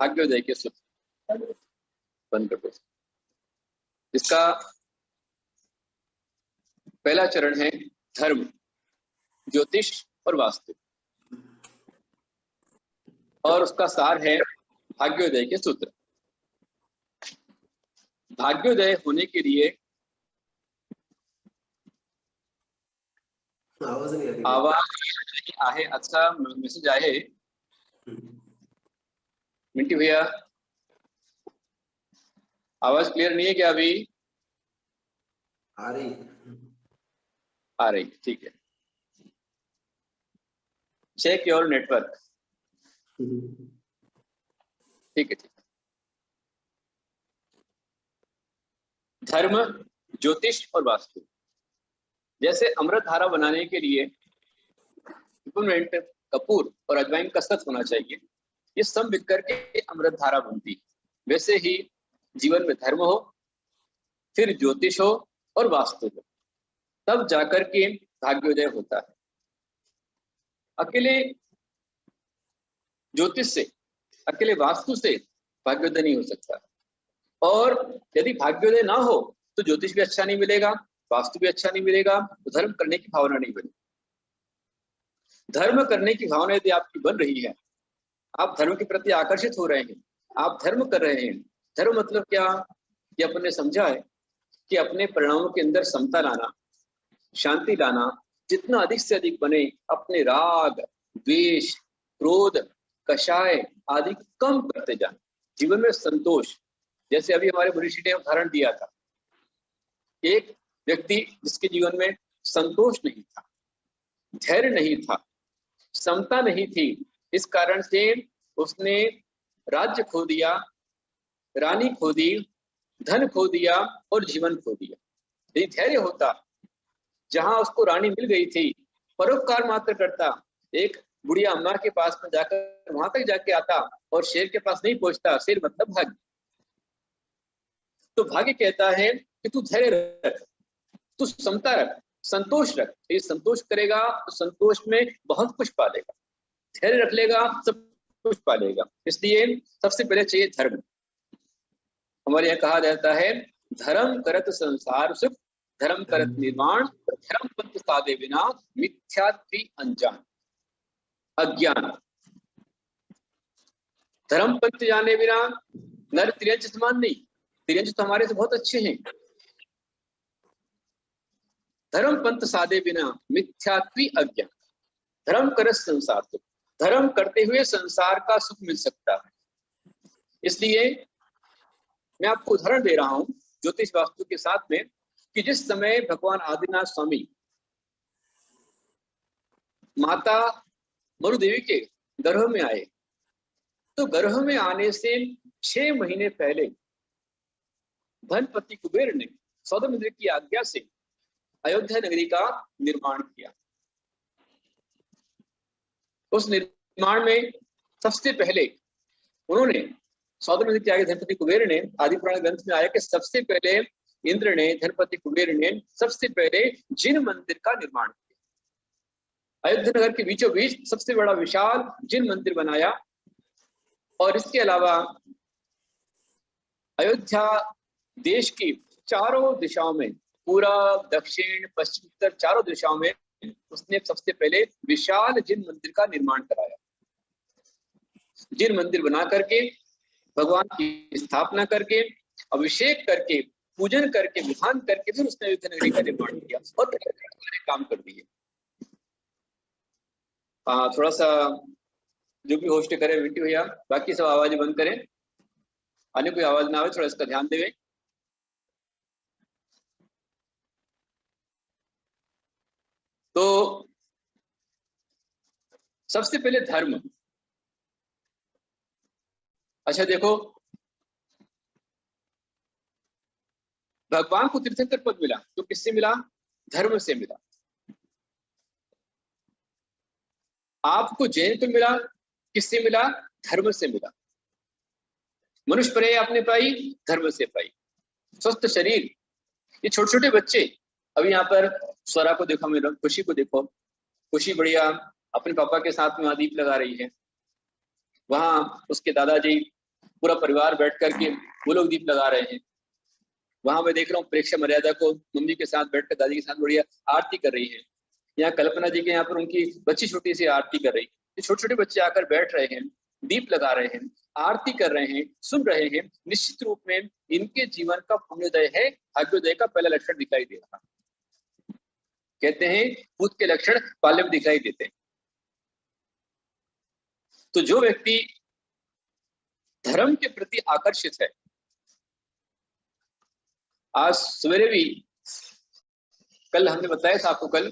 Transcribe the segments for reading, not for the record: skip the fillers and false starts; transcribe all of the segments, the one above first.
भाग्योदय के सूत्र बंद कर दो। इसका पहला चरण है धर्म, ज्योतिष और वास्तु, और उसका सार है भाग्योदय के सूत्र। भाग्योदय होने के लिए आवाज आहे, अच्छा मैसेज आए मिंटी भैया, आवाज क्लियर नहीं है क्या? अभी आ रही ठीक है। Check your network. ठीक है, ठीक। धर्म, ज्योतिष और वास्तु। जैसे अमृत धारा बनाने के लिए पिपरमेंट, कपूर और अजवाइन का सत होना चाहिए, ये सब मिलकर के अमृत धारा बनती है। वैसे ही जीवन में धर्म हो, फिर ज्योतिष हो और वास्तु हो, तब जाकर के भाग्योदय होता है। अकेले ज्योतिष से, अकेले वास्तु से भाग्योदय नहीं हो सकता। और यदि भाग्योदय ना हो तो ज्योतिष भी अच्छा नहीं मिलेगा, वास्तु भी अच्छा नहीं मिलेगा, तो धर्म करने की भावना नहीं बनेगी। धर्म करने की भावना यदि आपकी बन रही है, आप धर्म के प्रति आकर्षित हो रहे हैं, आप धर्म कर रहे हैं। धर्म मतलब क्या? कि अपन ने समझा है कि अपने परिणामों के अंदर समता लाना, शांति लाना, जितना अधिक से अधिक बने, अपने राग, द्वेष, क्रोध, कषाय आदि कम करते जाना, जीवन में संतोष। जैसे अभी हमारे ऋषि ने उदाहरण दिया था, एक व्यक्ति जिसके जीवन में संतोष नहीं था, धैर्य नहीं था, समता नहीं थी, इस कारण से उसने राज्य खो दिया, रानी खो दी, धन खो दिया और जीवन खो दिया। यदि धैर्य होता, जहां उसको रानी मिल गई थी, परोपकार मात्र करता, एक बुढ़िया अम्मा के पास में जाकर वहां तक जाके आता और शेर के पास नहीं पहुंचता, शेर मतलब भाग्य। तो भाग्य कहता है कि तू धैर्य रख, तू समता रख, संतोष रख। ये संतोष करेगा तो संतोष में बहुत कुछ पालेगा, धैर्य रख लेगा सब कुछ पालेगा। इसलिए सबसे पहले चाहिए धर्म। हमारे यहाँ कहा जाता है, धर्म करत संसार सुख, धर्म करत निर्माण, धर्म पंथ साधे बिना मिथ्यात्वी अनजान। अज्ञान। धर्म पंथ जाने बिना नर त्रियंच समान नहीं, त्रियंच तो हमारे से बहुत अच्छे हैं। धर्म पंथ साधे बिना मिथ्यात्वी अज्ञान। धर्म करत संसार सुख, धर्म करते हुए संसार का सुख मिल सकता है। इसलिए मैं आपको उदाहरण दे रहा हूं ज्योतिष वास्तु के साथ में, कि जिस समय भगवान आदिनाथ स्वामी माता मरुदेवी के गर्भ में आए, तो गर्भ में आने से 6 महीने पहले धनपति कुबेर ने सौदामित्र की आज्ञा से अयोध्या नगरी का निर्माण किया। उस निर्माण में सबसे पहले उन्होंने, सौदामित्र की आज्ञा धनपति कुबेर ने, आदि पुराण ग्रंथ में आया कि सबसे पहले इंद्र ने, धनपति कुबेर ने सबसे पहले जिन मंदिर का निर्माण किया। अयोध्या नगर के बीचों बीच सबसे बड़ा विशाल जिन मंदिर बनाया। और इसके अलावा अयोध्या देश की चारों दिशाओं में, पूर्व, दक्षिण, पश्चिम, उत्तर, चारों दिशाओं में उसने सबसे पहले विशाल जिन मंदिर का निर्माण कराया। जिन मंदिर बना करके, भगवान की स्थापना करके, अभिषेक करके, पूजन करके, विधान करके फिर उसने अयोध्या नगरी का निर्माण किया और काम कर दिए। थोड़ा सा जो भी होस्ट करे विंटी भैया, बाकी सब आवाजें बंद करें, अन्य कोई आवाज ना आवे, थोड़ा इसका ध्यान देवे। तो सबसे पहले धर्म। अच्छा देखो, भगवान को तीर्थंकर पद मिला तो किससे मिला? धर्म से मिला। आपको जैन पद मिला, किससे मिला? धर्म से मिला। मनुष्य पर आपने पाई, धर्म से पाई। स्वस्थ शरीर, ये छोटे छोटे बच्चे, अभी यहाँ पर स्वरा को देखो, मेरा खुशी को देखो, खुशी बढ़िया अपने पापा के साथ में दीप लगा रही है। वहां उसके दादाजी पूरा परिवार बैठ करके वो लोग दीप लगा रहे हैं। वहां मैं देख रहा हूँ प्रेक्षा मर्यादा को मम्मी के साथ बैठकर दादी के साथ बढ़िया आरती कर रही है। यहाँ कल्पना जी के यहाँ पर उनकी बच्ची छोटी सी आरती कर रही है। छोटे छोटे बच्चे आकर बैठ रहे हैं, दीप लगा रहे हैं, आरती कर रहे हैं, सुन रहे हैं। निश्चित रूप में इनके जीवन का पुण्योदय है, भाग्योदय का पहला लक्षण दिखाई दे रहा। कहते हैं भूत के लक्षण बाल्य में दिखाई देते हैं। तो जो व्यक्ति धर्म के प्रति आकर्षित है, आज सवेरे भी कल हमने बताया था आपको कल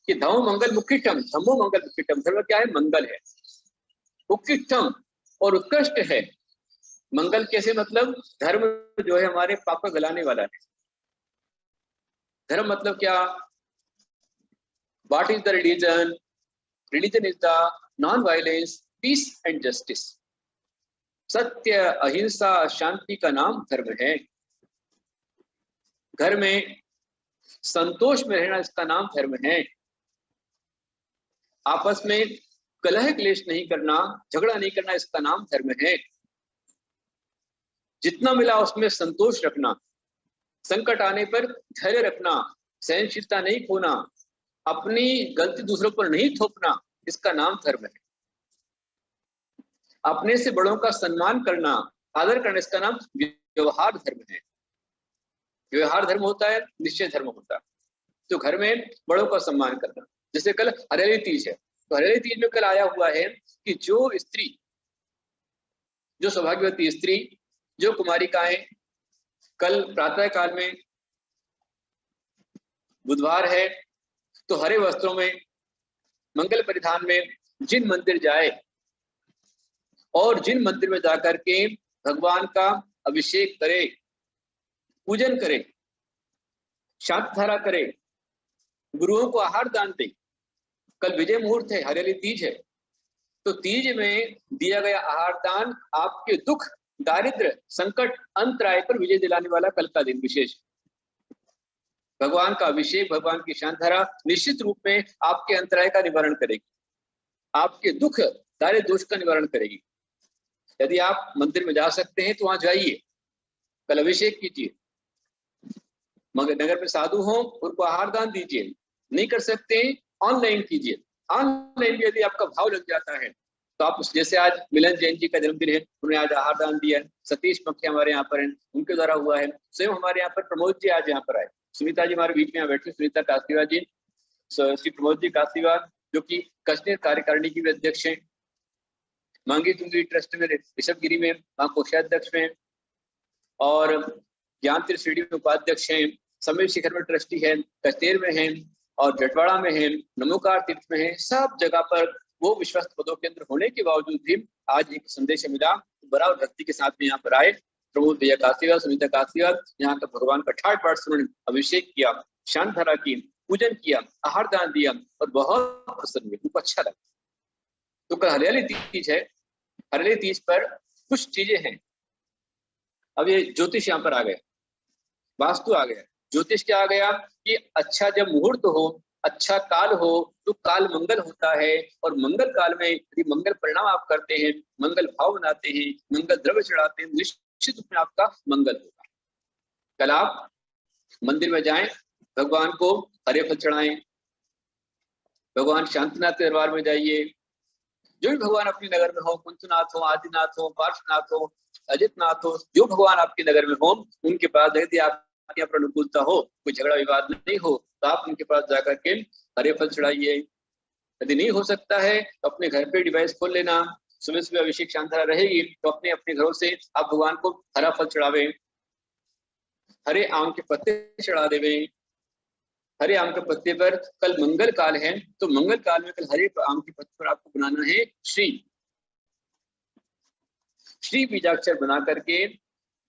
कि धम्मो मंगल मुख्यम, धम्मो मंगल मुख्यम। धर्म क्या है? मंगल है, उत्कृष्टम और उत्कृष्ट है। मंगल कैसे? मतलब धर्म जो है हमारे पाप को गलाने वाला है। धर्म मतलब क्या? What is the religion? Religion is the non violence, peace and justice. सत्य, अहिंसा, शांति का नाम धर्म है। घर में संतोष में रहना, इसका नाम धर्म है। आपस में कलह क्लेश नहीं करना, झगड़ा नहीं करना, इसका नाम धर्म है। जितना मिला उसमें संतोष रखना, संकट आने पर धैर्य रखना, सहनशीलता नहीं खोना, अपनी गलती दूसरों पर नहीं थोपना, इसका नाम धर्म है। अपने से बड़ों का सम्मान करना, आदर करना, इसका नाम व्यवहार धर्म है। व्यवहार धर्म होता है, निश्चय धर्म होता है। तो घर में बड़ों का सम्मान करना। जैसे कल हरियाली तीज है, तो हरियाली तीज में कल आया हुआ है कि जो स्त्री, जो सौभाग्यवती स्त्री, जो कुमारिकाएं कल प्रातः काल में, बुधवार है, तो हरे वस्त्रों में मंगल परिधान में जिन मंदिर जाए और जिन मंदिर में जाकर के भगवान का अभिषेक करे, पूजन करे, शांत धारा करे, गुरुओं को आहार दान दे। कल विजय मुहूर्त है, हरियाली तीज है, तो तीज में दिया गया आहार दान आपके दुख, दारिद्र, संकट, अंतराय पर विजय दिलाने वाला कल का दिन विशेष। भगवान का अभिषेक, भगवान की शांत धारा निश्चित रूप में आपके अंतराय का निवारण करेगी, आपके दुख, दारिद्र, दोष का निवारण करेगी। यदि आप मंदिर में जा सकते हैं तो वहां जाइए, कल अभिषेक कीजिए। मगर नगर में साधु हो, उनको आहार दान दीजिए। नहीं कर सकते ऑनलाइन कीजिए। ऑनलाइन भी यदि आपका भाव लग जाता है तो आप, जैसे आज मिलन जैन जी का जन्मदिन है, उन्होंने आज आहार दान दिया है। सतीश मक्खी हमारे यहाँ पर है, उनके द्वारा हुआ है। स्वयं हमारे यहाँ पर प्रमोद जी आज यहाँ पर आए, सुनीता जी हमारे बीच में बैठे, सुनीता कास्तीवार जी, श्री प्रमोद जी कास्तीवार जो कि कश्मीर कार्यकारिणी की भी अध्यक्ष हैं, मांगी तुंगी ट्रस्ट में ऋषभगिरी में वहाँ कोषाध्यक्ष में, और ज्ञान तीर्थ शिरडी में उपाध्यक्ष हैं, समय शिखर में ट्रस्टी है, कश्मीर में है, और जटवाड़ा में है, नमोकार तीर्थ में है। सब जगह पर वो विश्वस्त पदों के अंदर होने के बावजूद भी आज एक संदेश मिला, बराबर भक्ति के साथ में यहाँ पर आए। प्रमोद भैया कास्तीवार, सुनीता कास्तीवार, यहाँ का भगवान का ठाट बाट से उन्होंने अभिषेक किया, शांत धारा की, पूजन किया, आहार दान दिया और बहुत प्रसन्न हुए, उनको अच्छा लगा। तो कल हरियाली तीज है। हरियाली तीज पर कुछ चीजें हैं। अब ये ज्योतिष यहाँ पर आ गया, वास्तु आ गया। ज्योतिष क्या आ गया कि अच्छा जब मुहूर्त हो, अच्छा काल हो, तो काल मंगल होता है। और मंगल काल में यदि मंगल परिणाम आप करते हैं, मंगल भाव बनाते हैं, मंगल द्रव्य चढ़ाते हैं, निश्चित रूप में आपका मंगल होगा। कल आप मंदिर में जाएं, भगवान को हरे फल चढ़ाएं, भगवान शांतिनाथ के दरबार में जाइए। जो भी भगवान अपने नगर में हो, कुंतनाथ हो, आदिनाथ हो, पार्श्वनाथ हो, अजितनाथ हो, जो भगवान आपके नगर में हो, उनके पास यदि आपके यहाँ अनुकूलता हो, कोई झगड़ा विवाद नहीं हो, तो आप उनके पास जाकर के हरे फल चढ़ाइए। यदि नहीं हो सकता है तो अपने घर पे डिवाइस खोल लेना, सुबह सुबह अभिषेक शांतरा रहेगी तो अपने अपने घरों से आप भगवान को हरा फल चढ़ावे, हरे आम के पत्ते चढ़ा देवे। हरे आम के पत्ते पर कल मंगल काल है, तो मंगल काल में कल हरे आम के पत्ते पर आपको बनाना है श्री बीजाक्षर बना करके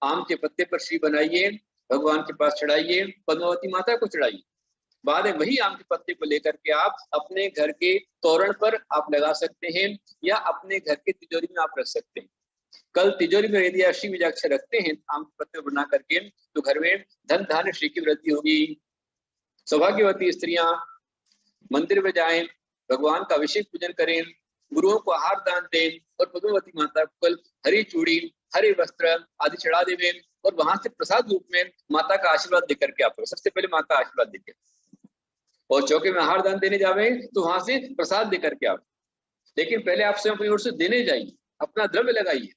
आम के पत्ते पर श्री बनाइए, भगवान के पास चढ़ाइए, पद्मावती माता को चढ़ाइए। बाद में वही आम के पत्ते को लेकर के आप अपने घर के तोरण पर आप लगा सकते हैं या अपने घर के तिजोरी में आप रख सकते हैं। कल तिजोरी में यदि आप श्री बीजाक्षर रखते हैं आम के पत्ते बना करके, तो घर में धन धान्य श्री की वृद्धि होगी। सौभाग्यवती स्त्रियां मंदिर में जाएं, भगवान का अभिषेक पूजन करें, गुरुओं को आहार दान दें और पद्मावती माता को कल हरी चूड़ी, हरे वस्त्र आदि चढ़ा देवे और वहां से प्रसाद रूप में माता का आशीर्वाद देकर के आप सबसे पहले माँ का आशीर्वाद देते और चौके में आहार दान देने जावे तो वहां से प्रसाद देकर के आप, लेकिन पहले आप स्वयं अपनी ओर से देने जाइए, अपना द्रव्य लगाइए।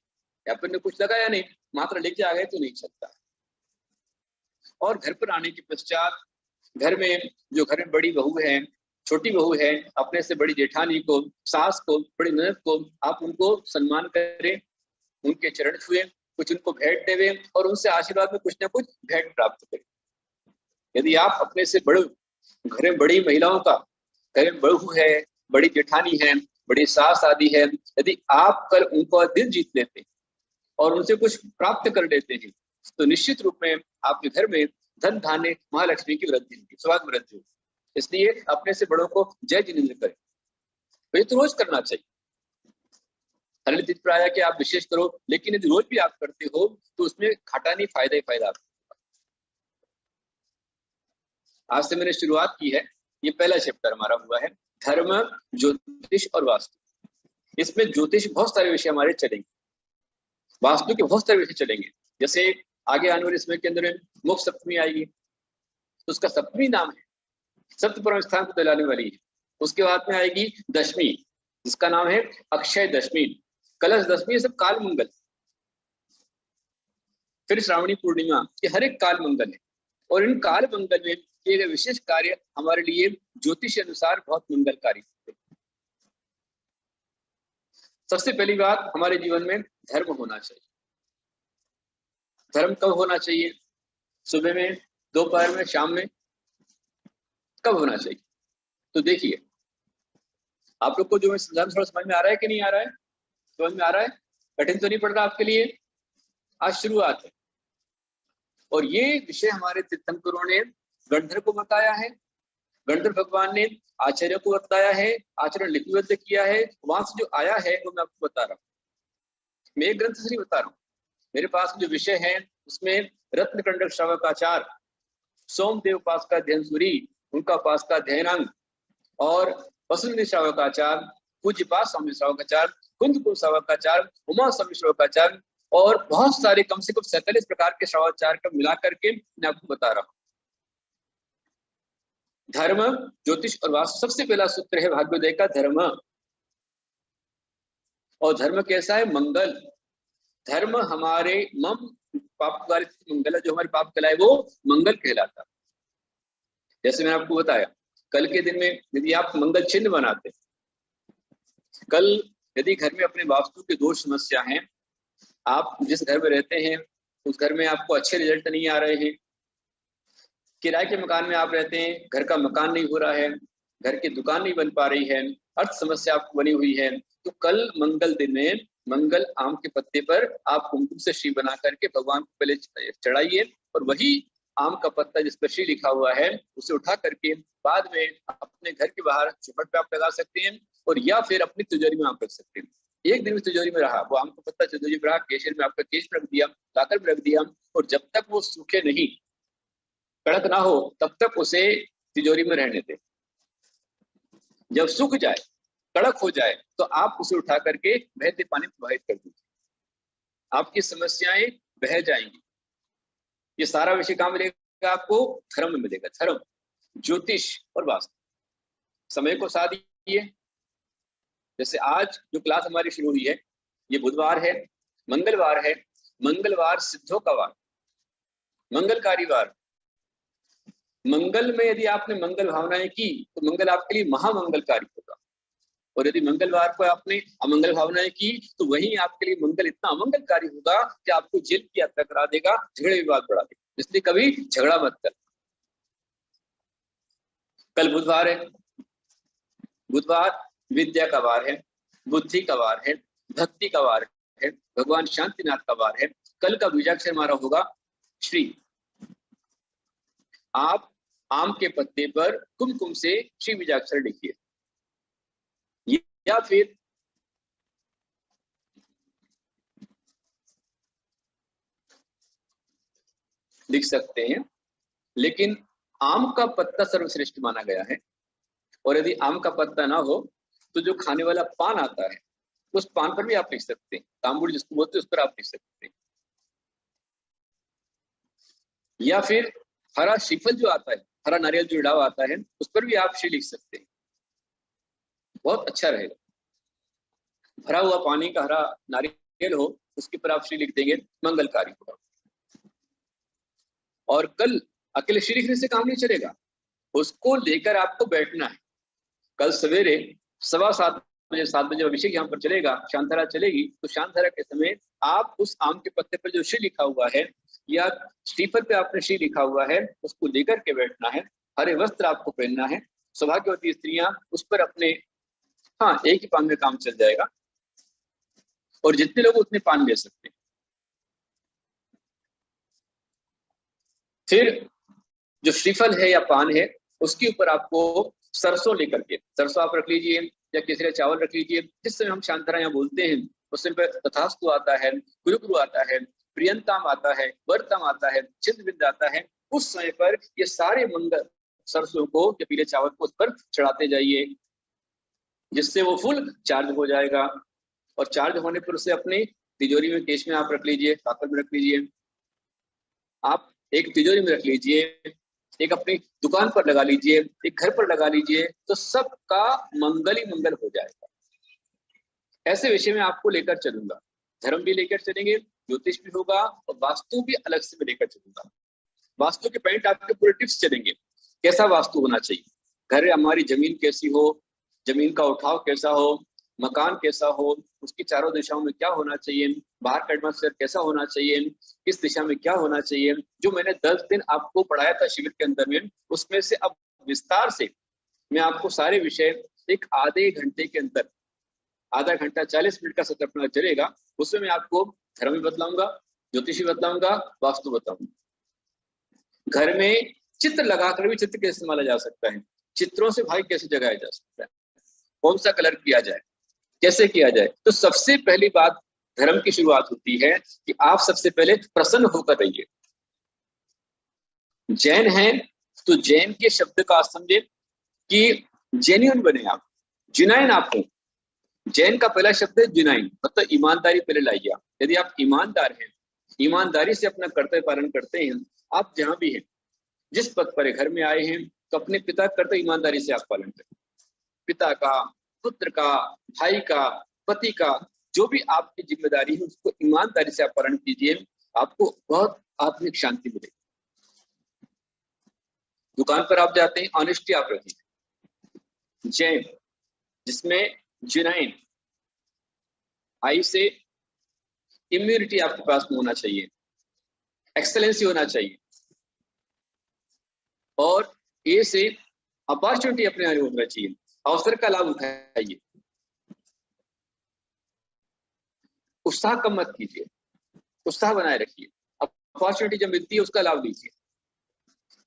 अपन ने कुछ लगाया नहीं, मात्र लेके आ गए तो नहीं चलता। और घर पर आने के पश्चात घर में जो घर में बड़ी बहू है, छोटी बहू है, अपने से बड़ी जेठानी को, सास को, बड़ी ननद को आप उनको सम्मान करें, उनके चरण छुए, कुछ उनको भेंट देवे और उनसे आशीर्वाद में कुछ ना कुछ भेंट प्राप्त करें। यदि आप अपने से बड़े घर में बड़ी महिलाओं का, घर में बहू है, बड़ी जेठानी है, बड़ी सास आदि है, यदि आप कल उनको दिल जीत लेते और उनसे कुछ प्राप्त कर लेते हैं तो निश्चित रूप में आपके घर में धन धान्य महालक्ष्मी की वृद्धि होगी, सौभाग्य वृद्धि होगी। इसलिए अपने से बड़ों को जय जिनेंद्र करें, तो ये तो रोज करना चाहिए। हरित प्राय के आप विशेष करो, लेकिन यदि रोज भी आप करते हो तो उसमें घाटा नहीं, फायदा ही फायदा। आज से मैंने शुरुआत की है, ये पहला चैप्टर हमारा हुआ है धर्म, ज्योतिष और वास्तु। इसमें ज्योतिष बहुत सारे विषय हमारे चलेंगे, वास्तु के बहुत सारे विषय चलेंगे। जैसे आगे आने वाले समय के अंदर मुख सप्तमी आएगी तो उसका सप्तमी नाम है, सप्तम स्थान को दिलाने वाली है। उसके बाद में आएगी दशमी जिसका नाम है अक्षय दशमी, कलश दशमी, सब काल मंगल। फिर श्रावणी पूर्णिमा, ये हर एक काल मंगल है और इन काल मंगल में किए गए विशेष कार्य हमारे लिए ज्योतिष अनुसार बहुत मंगलकारी है। सबसे पहली बात, हमारे जीवन में धर्म होना चाहिए। धर्म कब होना चाहिए? सुबह में, दोपहर में, शाम में, कब होना चाहिए? तो देखिए, आप लोग को जो मैं थोड़ा समझ में आ रहा है कि नहीं आ रहा है? समझ में आ रहा है? कठिन तो नहीं पड़ रहा आपके लिए? आज शुरुआत है और ये विषय हमारे तीर्थंकरों ने गणधर को बताया है, गणधर भगवान ने आचार्य को बताया है, आचरण लिपिबद्ध किया है, वहां से जो आया है वो मैं आपको बता रहा हूँ। मैं एक ग्रंथ से नहीं बता रहा हूँ, मेरे पास जो विषय है उसमें रत्न कंडक श्रावकाचार्य, सोमदेव उपासका ध्यानसूरी, उनका उपासका ध्यानांग और वसुंधरा श्रावकाचार्य, पूज्यपाद स्वामी श्रावकाचार्य, कुंद को श्रावकाचार्य, उमा स्वामी श्रावकाचार्य और बहुत सारे कम से कम 47 प्रकार के श्रावकाचार्य का मिला करके मैं आपको बता रहा हूँ। धर्म, ज्योतिष और वास्तु। सबसे पहला सूत्र है भाग्योदय का धर्म। और धर्म कैसा है? मंगल। धर्म हमारे मम पाप मंगल, जो हमारे पाप कला है वो मंगल कहलाता। जैसे मैंने आपको बताया, कल के दिन में यदि आप मंगल चिन्ह बनाते, कल यदि घर में अपने वास्तु के दोष समस्या हैं, आप जिस घर में रहते हैं उस घर में आपको अच्छे रिजल्ट नहीं आ रहे हैं, किराए के मकान में आप रहते हैं, घर का मकान नहीं हो रहा है, घर की दुकान नहीं बन पा रही है, अर्थ समस्या आपको बनी हुई है, तो कल मंगल दिन में मंगल आम के पत्ते पर आप कुमकुम से श्री बना करके भगवान को पहले चढ़ाइए और वही आम का पत्ता जिस पर श्री लिखा हुआ है उसे उठा करके बाद में अपने घर के बाहर चौखट पे आप लगा सकते हैं और या फिर अपनी तिजोरी में आप रख सकते हैं। एक दिन में तिजोरी में रहा, वो आम का पत्ता तिजोरी में रहा, केशर में आपका केश रख दिया, लाकर में रख दिया और जब तक वो सूखे नहीं, कड़क ना हो, तब तक उसे तिजोरी में रहने दें। जब सूख जाए, कड़क हो जाए, तो आप उसे उठा करके बहते पानी प्रवाहित कर दीजिए, आपकी समस्याएं बह जाएंगी। ये सारा विषय कहाँ मिलेगा आपको? धर्म में मिलेगा। धर्म, ज्योतिष और वास्तु। समय को साथ दिए, जैसे आज जो क्लास हमारी शुरू हुई है, ये बुधवार है, मंगलवार है, मंगलवार सिद्धों का वार, मंगलकारी वार। मंगल में यदि आपने मंगल भावनाएं की तो मंगल आपके लिए महामंगलकारी होगा और यदि मंगलवार को आपने अमंगल भावनाएं की तो वही आपके लिए मंगल इतना अमंगलकारी होगा कि आपको जेल की यात्रा करा देगा, झगड़े विवाद बढ़ा देगा। इसलिए कभी झगड़ा मत कर। कल बुधवार है, बुधवार विद्या का वार है, बुद्धि का वार है, भक्ति का वार है, भगवान शांतिनाथ का वार है। कल का बीजाक्षर हमारा होगा श्री। आप आम के पत्ते पर कुमकुम से श्री बीजाक्षर लिखिए या फिर लिख सकते हैं, लेकिन आम का पत्ता सर्वश्रेष्ठ माना गया है और यदि आम का पत्ता ना हो तो जो खाने वाला पान आता है उस पान पर भी आप लिख सकते हैं, तांबुल जिसको बोलते हैं उस पर आप लिख सकते हैं। या फिर हरा श्रीफल जो आता है, हरा नारियल जो डाव आता है, उस पर भी आप श्री लिख सकते हैं, बहुत अच्छा रहेगा। भरा हुआ पानी का हरा नारियल हो, उसके ऊपर आप श्री लिख देंगे, मंगलकारी होगा। और कल अकेले श्री लिखने से काम नहीं चलेगा, उसको लेकर आपको बैठना है। कल सवेरे 7:15 7 बजे अभिषेक यहाँ पर चलेगा, शांतधारा चलेगी, तो शांतधारा के समय आप उस आम के पत्ते पर जो श्री लिखा हुआ है या श्रीफल पे आपने श्री लिखा हुआ है, उसको लेकर के बैठना है। हरे वस्त्र आपको पहनना है। सौभाग्यवती स्त्रियां उस पर अपने, हाँ, एक ही पान में काम चल जाएगा, और जितने लोग उतने पान ले सकते हैं। फिर जो श्रीफल है या पान है, उसके ऊपर आपको सरसों लेकर के, सरसों आप रख लीजिए या केसरिया चावल रख लीजिए। जिस समय हम शांतरा यहाँ बोलते हैं उस समय तथास्तु आता है, गुरु गुरु आता है, प्रियंताम आता है, वर्तम आता है, चिंतविंद आता है। उस समय पर ये सारे मंगल सरसों को या पीले चावल को उस पर चढ़ाते जाइए, जिससे वो फुल चार्ज हो जाएगा। और चार्ज होने पर उसे अपनी तिजोरी में, केश में आप रख लीजिए, काकर में रख लीजिए। आप एक तिजोरी में रख लीजिए, एक अपनी दुकान पर लगा लीजिए, एक घर पर लगा लीजिए, तो सबका मंगल ही मंगल हो जाएगा। ऐसे विषय में आपको लेकर चलूंगा, धर्म भी लेकर चलेंगे, ज्योतिष भी होगा, और वास्तु भी अलग से मैं लेकर चलूंगा। वास्तु के पॉइंट आपके पूरे टिप्स चलेंगे, कैसा वास्तु होना चाहिए, घर हमारी जमीन कैसी हो, जमीन का उठाव कैसा हो, मकान कैसा हो, उसकी चारों दिशाओं में क्या होना चाहिए, बाहर का एटमॉस्फेयर कैसा होना चाहिए, किस दिशा में क्या होना चाहिए। जो मैंने 10 दिन आपको पढ़ाया था शिविर के अंदर में, उसमें से अब विस्तार से मैं आपको सारे विषय एक आधे घंटे के अंदर, आधा घंटा 40 मिनट का सत्र अपना चलेगा, उसमें मैं आपको धर्म भी बतलाऊंगा, ज्योतिषी बतलाऊंगा, वास्तु बताऊंगा। घर में चित्र लगाकर भी चित्र कैसे संभाला जा सकता है, चित्रों से भाग्य कैसे जगाया जा सकता है, कौन सा कलर किया जाए, कैसे किया जाए। तो सबसे पहली बात धर्म की शुरुआत होती है कि आप सबसे पहले प्रसन्न होकर रहिए। जैन हैं तो जैन के शब्द का समझे कि जेन्युइन बने आप, जुनाइन आप हो। जैन का पहला शब्द है जुनाइन, मतलब ईमानदारी पहले लाइए आप। यदि आप ईमानदार हैं, ईमानदारी से अपना कर्तव्य पालन करते हैं, आप जहां भी हैं, जिस पद पर घर में आए हैं, तो अपने पिता कर्तव्य ईमानदारी से आप पालन करें। पिता का, पुत्र का, भाई का, पति का, जो भी आपकी जिम्मेदारी है उसको ईमानदारी से आप पालन कीजिए, आपको बहुत आत्मिक शांति मिलेगी। दुकान पर आप जाते हैं, ऑनेस्टी आप रखिए। जैन जिसमें जुनाइन, आई से इम्यूनिटी आपके पास में होना चाहिए, एक्सेलेंसी होना चाहिए, और ए से अपॉर्चुनिटी अपने आगे होना चाहिए, अवसर का लाभ उठाइए। उत्साह कम मत कीजिए, उत्साह बनाए रखिए। अपॉर्चुनिटी जब मिलती है उसका लाभ लीजिए,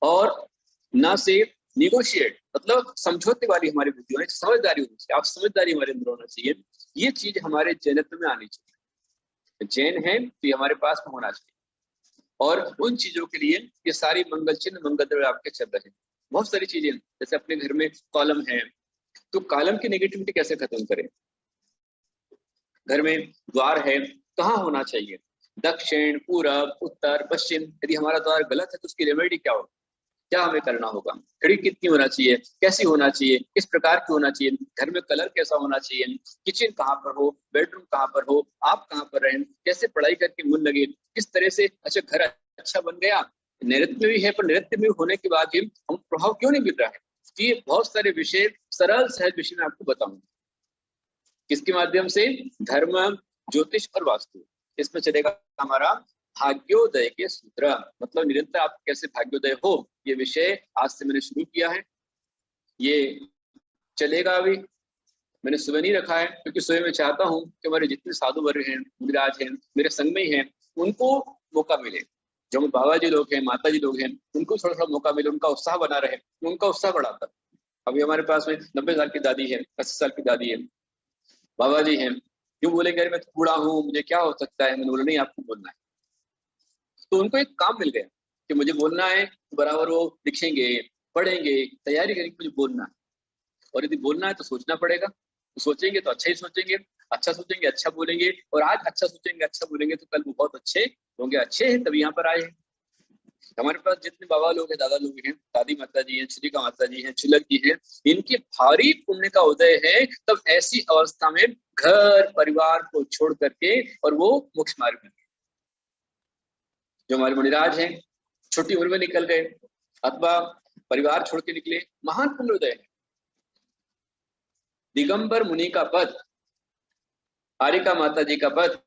और ना से निगोशिएट, मतलब समझौते वाली हमारी बुद्धि होनी, समझदारी होनी चाहिए। आप समझदारी हमारे अंदर होना चाहिए, ये चीज हमारे जैनत्व में आनी चाहिए। जैन है तो ये हमारे पास में होना चाहिए, और उन चीजों के लिए ये सारी मंगल चिन्ह, मंगल द्रव्य आपके चल रहे हैं। बहुत सारी चीजें, जैसे अपने घर में कॉलम है, तो कॉलम की नेगेटिविटी कैसे खत्म करें। घर में द्वार है, कहाँ होना चाहिए, दक्षिण, पूरब, उत्तर, पश्चिम। यदि हमारा द्वार गलत है तो उसकी रेमेडी क्या होगा, क्या हमें करना होगा, खिड़की कितनी होना चाहिए, कैसी होना चाहिए, किस प्रकार की होना चाहिए, घर में कलर कैसा होना चाहिए, किचन कहाँ पर हो, बेडरूम कहाँ पर हो, आप कहाँ पर रहें, कैसे पढ़ाई करके मन लगे, किस तरह से। अच्छा, घर अच्छा बन गया, नैऋत्य में भी है, पर नैऋत्य में होने के बाद भी हम प्रभाव क्यों नहीं मिल रहा है। ये बहुत सारे विषय, सरल सहज विषय में आपको बताऊंगा, किसके माध्यम से, धर्म, ज्योतिष और वास्तु। इसमें चलेगा हमारा भाग्योदय के सूत्र, मतलब निरंतर आप कैसे भाग्योदय हो, ये विषय आज से मैंने शुरू किया है। ये चलेगा, अभी मैंने सुबह नहीं रखा है, क्योंकि सुबह मैं चाहता हूं कि हमारे जितने साधु वर्ग हैं, मुदिराज हैं, मेरे संग में ही हैं, उनको मौका मिले। जो बाबा जी लोग हैं, माता जी लोग हैं, उनको थोड़ा थोड़ा मौका मिले, उनका उत्साह बना रहे, उनका उत्साह बढ़ाता। अभी हमारे पास में 90 साल की दादी है, 80 साल की दादी है, बाबा जी हैं, क्यों बोलेंगे मैं तो बूढ़ा हूँ, मुझे क्या हो सकता है। मैंने बोला नहीं, आपको बोलना है। तो उनको एक काम मिल गया कि मुझे बोलना है, तो बराबर वो लिखेंगे, पढ़ेंगे, तैयारी करेंगे, मुझे बोलना है। और यदि बोलना है तो सोचना पड़ेगा, सोचेंगे तो अच्छा ही सोचेंगे, अच्छा सोचेंगे अच्छा बोलेंगे, और आज अच्छा सोचेंगे अच्छा बोलेंगे तो कल वो बहुत अच्छे होंगे। अच्छे हैं तभी यहाँ पर आए हैं। हमारे पास जितने बाबा लोग हैं, दादा लोग हैं, दादी माता जी हैं, श्रीका माता जी हैं, चिलक जी हैं, इनके भारी पुण्य का उदय है तब ऐसी अवस्था में घर परिवार को छोड़ करके और वो मोक्ष मार्ग में, जो हमारे मुनिराज हैं छोटी उम्र में निकल गए अथवा परिवार छोड़ के निकले, महान पुण्य उदय है। दिगंबर मुनि का पद, हारिका माता जी का पद,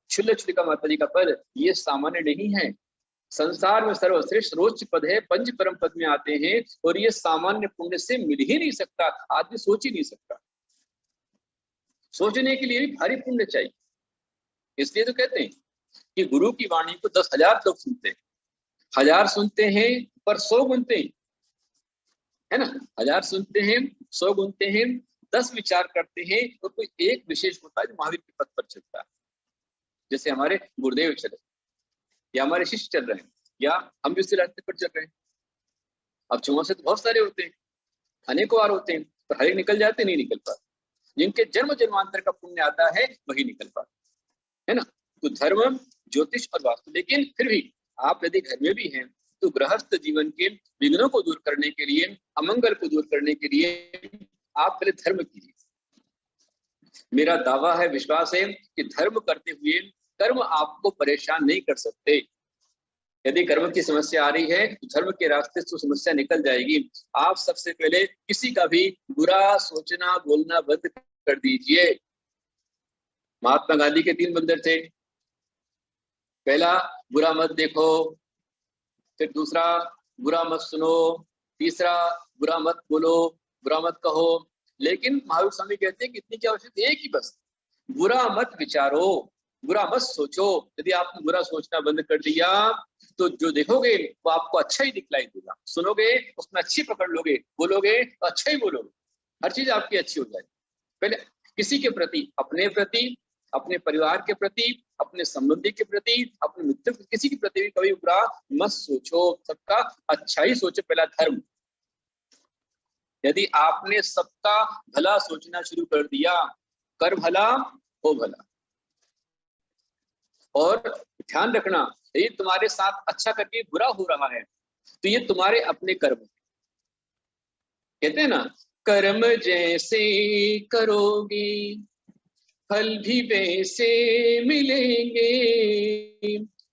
छुल्लिका माता जी का पद, ये सामान्य नहीं है। संसार में सर्वश्रेष्ठ सर्वोच्च पद है, पंच परम पद में आते हैं, और ये सामान्य पुण्य से मिल ही नहीं सकता, आदमी सोच ही नहीं सकता। सोचने के लिए भी भारी पुण्य चाहिए। इसलिए तो कहते हैं कि गुरु की वाणी को 10,000 लोग सुनते हैं, 1000 सुनते हैं पर 100 गुनते हैं, है ना। 1000 सुनते हैं, 100 गुनते हैं, 10 विचार करते हैं, और कोई एक विशेष होता है जो महावीर के पद पर चलता है। जैसे हमारे गुरुदेव चले, या हमारे शिष्य चल रहे हैं, या हम भी उसी रास्ते पर चल रहे हैं। अब चुनाव से तो बहुत सारे होते हैं, अनेकों बार होते हैं, पर हर एक निकल जाते नहीं निकल पाते। जिनके जन्म जन्मांतर का पुण्य आता है वही निकल पाते, है ना। तो धर्म, ज्योतिष और वास्तु, लेकिन फिर भी आप यदि घर में भी हैं तो गृहस्थ जीवन के विघ्नों को दूर करने के लिए, अमंगल को दूर करने के लिए आप पहले धर्म कीजिए। मेरा दावा है, विश्वास है कि धर्म करते हुए कर्म आपको परेशान नहीं कर सकते। यदि कर्म की समस्या आ रही है तो धर्म के रास्ते से समस्या निकल जाएगी। आप सबसे पहले किसी का भी बुरा सोचना बोलना बंद कर दीजिए। महात्मा गांधी के 3 मंत्र थे। पहला, बुरा मत देखो, फिर दूसरा, बुरा मत सुनो, तीसरा, बुरा मत बोलो, बुरा मत कहो। लेकिन महावीर स्वामी कहते हैं कि इतनी क्या आवश्यकता है, एक ही बस, बुरा मत विचारो, बुरा मत सोचो। यदि आपने बुरा सोचना बंद कर दिया तो जो देखोगे वो आपको अच्छा ही दिखलाई देगा, सुनोगे उसमें अच्छी पकड़ लोगे, बोलोगे तो अच्छा ही बोलोगे, हर चीज आपकी अच्छी हो जाएगी। पहले किसी के प्रति, अपने प्रति, अपने परिवार के प्रति, अपने संबंधी के प्रति, अपने मित्र, किसी के प्रति भी कभी बुरा मत सोचो, सबका अच्छा ही सोचो। पहला धर्म। यदि आपने सबका भला सोचना शुरू कर दिया, कर भला हो भला। और ध्यान रखना, यदि तुम्हारे साथ अच्छा करके बुरा हो रहा है तो ये तुम्हारे अपने कर्म। कहते हैं ना, कर्म जैसे करोगे फल भी वैसे मिलेंगे,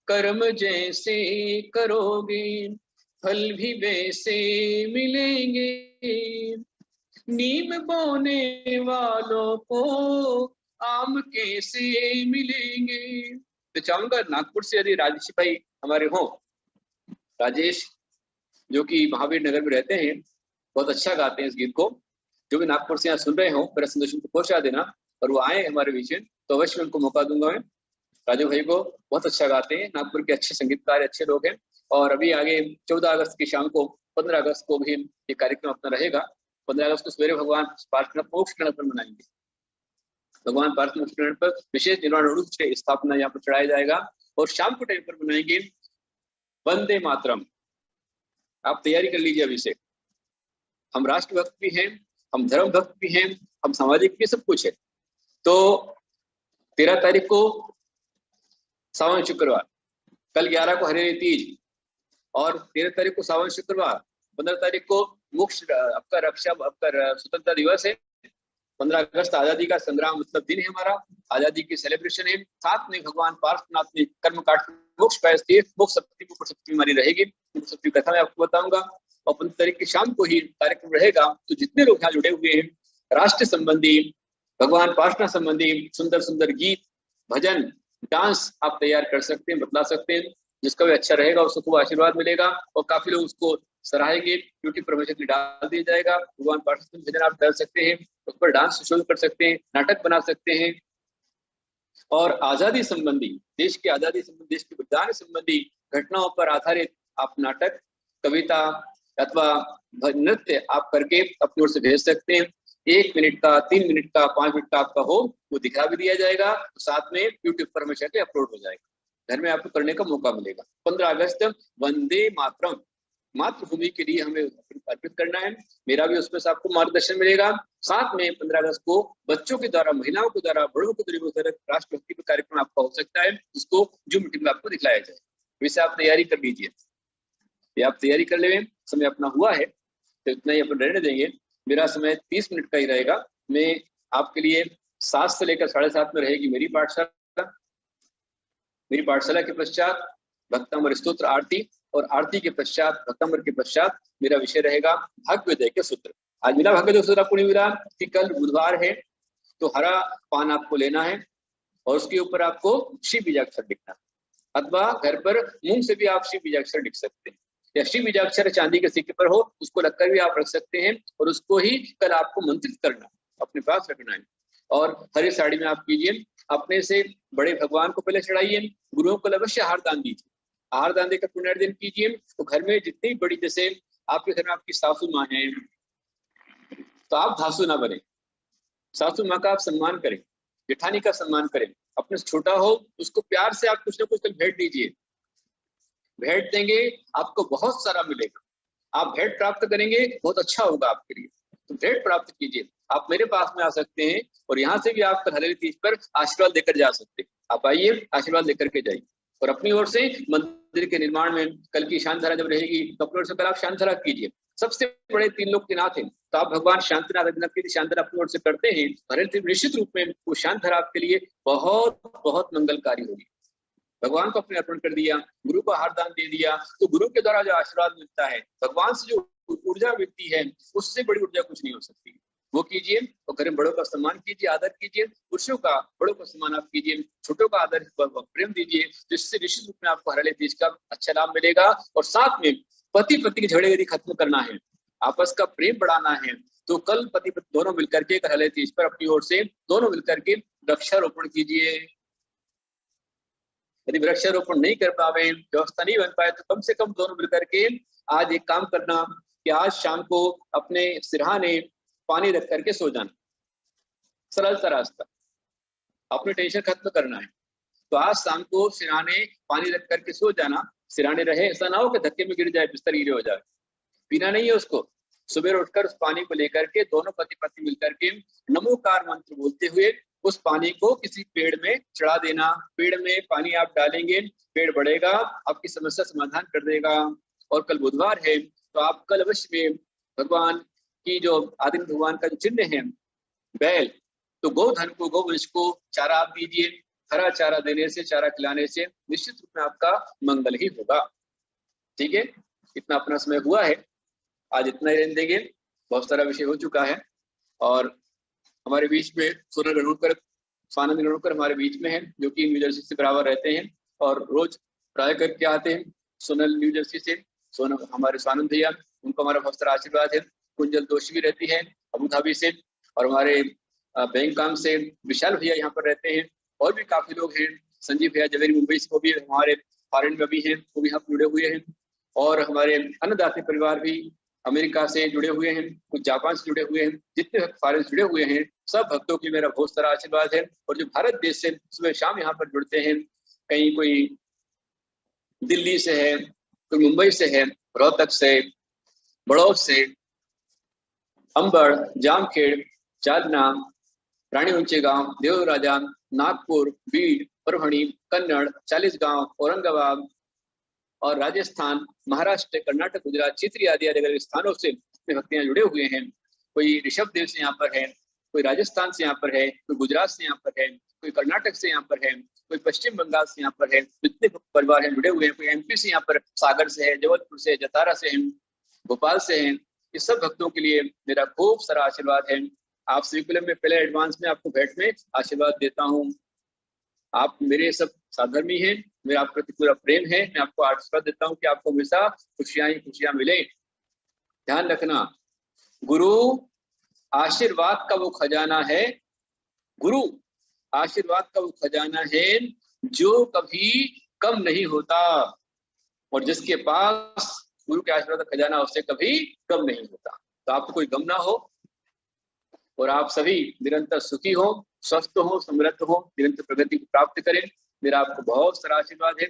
कर्म जैसे करोगे फल भी वैसे मिलेंगे, नीम बोने वालों को आम कैसे मिलेंगे। तो चाहूंगा नागपुर से यदि राजेश भाई हमारे हों, राजेश जो कि महावीर नगर में रहते हैं, बहुत अच्छा गाते हैं इस गीत को। जो भी नागपुर से यहाँ सुन रहे हो, मेरा संदेश उनको पहुंचा देना, और वो आए हमारे बीच में तो अवश्य उनको मौका दूंगा मैं। राजू भाई को बहुत अच्छा गाते हैं, नागपुर के अच्छे संगीतकार, अच्छे लोग हैं। और अभी आगे 14 अगस्त की शाम को, 15 अगस्त को भी ये कार्यक्रम अपना रहेगा। 15 अगस्त को सवेरे भगवान पार्श्वनाथ मोक्ष किरण पर मनाएंगे। भगवान पार्श्वनाथ किरण पर विशेष निर्वाण रूप से स्थापना यहाँ पर चढ़ाया जाएगा, और शाम को टाइम पर मनाएंगे वंदे मातरम। आप तैयारी कर लीजिए अभी से। हम राष्ट्र भक्त भी हैं, हम धर्म भक्त भी हैं, हम सामाजिक भी, सब कुछ है। तो 13 तारीख को सावन शुक्रवार, कल 11 को हरेली तीज, और 13 तारीख को सावन शुक्रवार, 15 तारीख को मोक्ष, आपका रक्षा, आपका स्वतंत्रता दिवस है। 15 अगस्त आजादी का संग्राम मतलब दिन है हमारा, आजादी की सेलिब्रेशन है। साथ में भगवान पार्श्वनाथ ने कर्म काट मोक्ष पाया, मोक्ष शक्ति को शक्ति हमारी रहेगी, शक्ति कथा मैं आपको बताऊंगा। और 15 तारीख की शाम को ही कार्यक्रम रहेगा। तो जितने लोग यहाँ जुड़े हुए हैं, राष्ट्र संबंधी, भगवान पार्श्वनाथ संबंधी सुंदर सुंदर गीत, भजन, डांस आप तैयार कर सकते हैं, बतला सकते हैं। जिसका भी अच्छा रहेगा उसको खूब आशीर्वाद मिलेगा, और काफी लोग उसको सराहेंगे। यूट्यूब पर भजन डाल दिया जाएगा, भगवान पार्श्वनाथ भजन आप डाल सकते हैं, उस पर डांस शुरू कर सकते हैं, नाटक बना सकते हैं। और आजादी संबंधी, देश की आजादी संबंधी, देश के बलिदान संबंधी घटनाओं पर आधारित आप नाटक, कविता अथवा नृत्य आप करके अपनी ओर से भेज सकते हैं। 1 मिनट का, 3 मिनट का, 5 मिनट का आपका हो, वो दिखा भी दिया जाएगा, तो साथ में यूट्यूब पर हमेशा के अपलोड हो जाएगा, घर में आपको करने का मौका मिलेगा। 15 अगस्त वंदे मातरम, मातृभूमि के लिए हमें अर्पित करना है। मेरा भी उसमें से आपको मार्गदर्शन मिलेगा। साथ में 15 अगस्त को बच्चों के द्वारा, महिलाओं के द्वारा, बड़ों के द्वारा राष्ट्रभक्ति का कार्यक्रम आपका हो सकता है, जिसको जूम मीटिंग में आपको दिखलाया जाए। वैसे आप तैयारी कर लीजिए, ये आप तैयारी कर ले। समय अपना हुआ है तो इतना ही अपन रहने देंगे। मेरा समय 30 मिनट का ही रहेगा। मैं आपके लिए 7 से लेकर 7:30 में रहेगी मेरी पाठशाला। मेरी पाठशाला के पश्चात भक्तामर स्तोत्र आरती, और आरती के पश्चात, भक्तामर के पश्चात मेरा विषय रहेगा भाग्योदय के सूत्र। आज मिला भाग्योदय सूत्र आपको नहीं मिला कि कल बुधवार है तो हरा पान आपको लेना है और उसके ऊपर आपको शिव बीजाक्षर लिखना, अथवा घर पर मूंग से भी आप शिव बीजाक्षर लिख सकते हैं, या शिव बीजाक्षर चांदी के सिक्के पर हो उसको लगकर भी आप रख सकते हैं, और उसको ही कल आपको मंत्रित करना, अपने पास रखना है। और हरी साड़ी में आप कीजिए, अपने से बड़े भगवान को पहले चढ़ाइए, गुरुओं को अवश्य आहार दान दीजिए। आहार दान देकर पुण्यार्जन कीजिए। तो घर में जितनी बड़ी, जैसे आपके घर में आपकी सासू माँ है तो आप धासु ना बने, सासू माँ का आप सम्मान करें, जेठानी का सम्मान करें। अपने से छोटा हो उसको प्यार से आप कुछ ना कुछ भेंट दीजिए। भेंट देंगे आपको बहुत सारा मिलेगा। आप भेंट प्राप्त करेंगे बहुत अच्छा होगा आपके लिए। तो भेंट प्राप्त कीजिए। आप मेरे पास में आ सकते हैं और यहाँ से भी आप हरेली तीज पर आशीर्वाद लेकर जा सकते हैं। आप आइए, आशीर्वाद लेकर के जाइए। और अपनी ओर से मंदिर के निर्माण में कल की शांतिधारा जब रहेगी तो अपनी ओर से कल आप शांतिधारा कीजिए। सबसे बड़े 3 लोग के नाथ हैं, तो आप भगवान शांतिनाथ के लिए शांतिधारा अपनी ओर से करते हैं। हरेली निश्चित रूप में वो शांतिधारा आपके लिए बहुत बहुत मंगलकारी होगी। भगवान को अपने अर्पण कर दिया, गुरु को आहार दान दे दिया, तो गुरु के द्वारा जो आशीर्वाद मिलता है, भगवान से जो ऊर्जा मिलती है, उससे बड़ी ऊर्जा कुछ नहीं हो सकती। वो कीजिए। और घर में बड़ों का सम्मान कीजिए, आदर कीजिए। पुरुषों का बड़ों का सम्मान आप कीजिए, छोटों का आदर प्रेम दीजिए, जिससे निश्चित रूप में आपको हरेली तीज का अच्छा लाभ मिलेगा। और साथ में पति पत्नी के झगड़े यदि खत्म करना है, आपस का प्रेम बढ़ाना है, तो कल पति पत्नी दोनों मिलकर के हरेली तीज पर अपनी ओर से दोनों मिलकर के वृक्षारोपण कीजिए। यदि वृक्षारोपण नहीं कर पाए, व्यवस्था नहीं बन पाए, तो कम से कम दोनों मिलकर के आज एक काम करना कि आज शाम को अपने सिरहाने पानी रख करके सो जाना। सरल सा रास्ता, अपने टेंशन खत्म करना है। तो आज शाम को सिरहाने पानी रख करके सो जाना। सिरहाने रहे, ऐसा ना हो कि धक्के में गिर जाए, बिस्तर गिरे हो जाए। पीना नहीं है उसको। सुबह उठकर उस पानी को लेकर के दोनों पति पत्नी मिलकर के नमोकार मंत्र बोलते हुए उस पानी को किसी पेड़ में चढ़ा देना। पेड़ में पानी आप डालेंगे, पेड़ बढ़ेगा, आपकी समस्या समाधान कर देगा। और कल बुधवार है तो आप कल अवश्य में भगवान की जो आदिम भगवान का जो चिन्ह है बैल, तो गोधन को, गोवंश को चारा आप दीजिए। हरा चारा देने से, चारा खिलाने से निश्चित रूप में आपका मंगल ही होगा। ठीक है, इतना अपना समय हुआ है, आज इतना ही रहने देंगे। बहुत सारा विषय हो चुका है। और हमारे बीच में सोनल गणोकर, स्वानंद गणोकर हमारे बीच में है, जो कि न्यू जर्सी से बराबर रहते हैं और रोज प्राय करके आते हैं। सोनल न्यू जर्सी से, सोनल हमारे स्वानंद भैया, उनको हमारा बहुत सारा आशीर्वाद है। कुंजल दोषी भी रहती है अबू धाबी से, और हमारे बैंकाम से विशाल भैया यहाँ पर रहते हैं। और भी काफी लोग हैं, संजीव भैया जवेरी मुंबई से, वो भी हमारे फॉरेन में भी हैं, वो भी यहाँ जुड़े हुए हैं। और हमारे अन्नदाता परिवार भी अमेरिका से जुड़े हुए हैं, कुछ जापान से जुड़े हुए हैं। जितने भक्त फॉरेन जुड़े हुए हैं, सब भक्तों की मेरा बहुत सारा आशीर्वाद है। और जो भारत देश से सुबह शाम यहाँ पर जुड़ते हैं, कहीं कोई दिल्ली से है, कोई मुंबई से है, रोहतक से, बड़ौद से, अंबड़, जामखेड़, जालना, रानी ऊंचे गांव, देवराजा, नागपुर, बीड, परभणी, कन्नड़, 40 गांव, औरंगाबाद और राजस्थान, महाराष्ट्र, कर्नाटक, गुजरात, चित्री आदि अलग स्थानों से भक्तियां जुड़े हुए हैं। कोई ऋषभ देव से यहाँ पर है, कोई राजस्थान से यहाँ पर है, कोई गुजरात से यहाँ पर है, कोई कर्नाटक से यहाँ पर है, कोई पश्चिम बंगाल से यहाँ पर है। जितने परिवार हैं जुड़े हुए हैं, कोई एमपी से यहाँ पर, सागर से है, जबलपुर से, जतारा से है, भोपाल से है। ये सब भक्तों के लिए मेरा खूब सारा आशीर्वाद है। आप सभी को मैं पहले एडवांस में आपको भेंट में आशीर्वाद देता हूँ। आप मेरे सब साधर्मी हैं, मेरा आप प्रति पूरा प्रेम है। मैं आपको आशीर्वाद देता हूँ कि आपको हमेशा खुशियां ही खुशियां मिले। ध्यान रखना, गुरु आशीर्वाद का वो खजाना है, गुरु आशीर्वाद का वो खजाना है जो कभी कम नहीं होता। और जिसके पास गुरु के आशीर्वाद का खजाना, उससे कभी कम नहीं होता। तो आपको कोई गम ना हो और आप सभी निरंतर सुखी हो, स्वस्थ हो, समृद्ध हो, निरंतर प्रगति को प्राप्त करें। मेरा आपको बहुत सारा आशीर्वाद है।